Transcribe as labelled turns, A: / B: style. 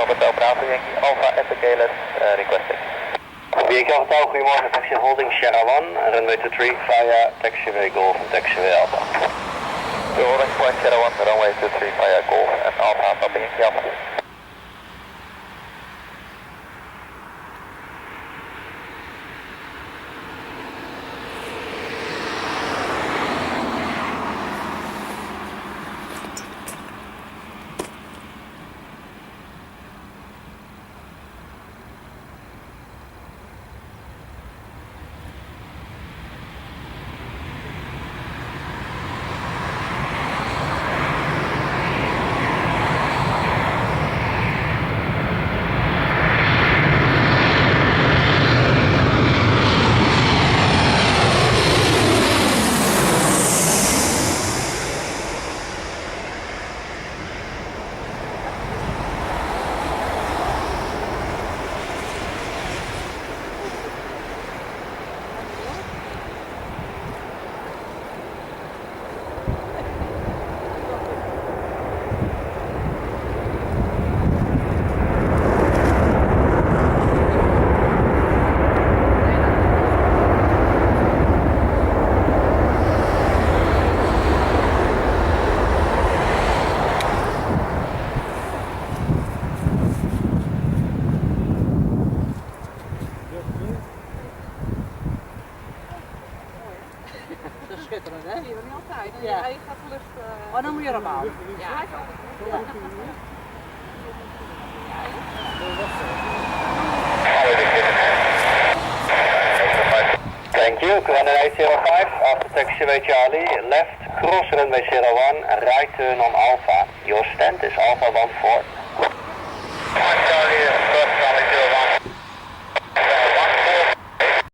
A: met de operator Yankee Alpha ATC requesting.
B: Yankee Alpha, goedemorgen, taxi holding Sierra 1, runway 23 via taxiway Golf en taxiway Alpha.
A: The holding point Sierra 1, runway 23 via Golf en Alpha, Papa Yankee Alpha.
C: Schitterend, hè?
D: Die hebben we niet altijd.
C: Ja.
D: Hij gaat de lucht...
C: Oh, dan moet je erop houden.
D: Ja, hij gaat
B: Thank you, Corendon B737, after taxiway Charlie, left, cross runway 01, right turn on Alpha. Your stand is Alpha 14.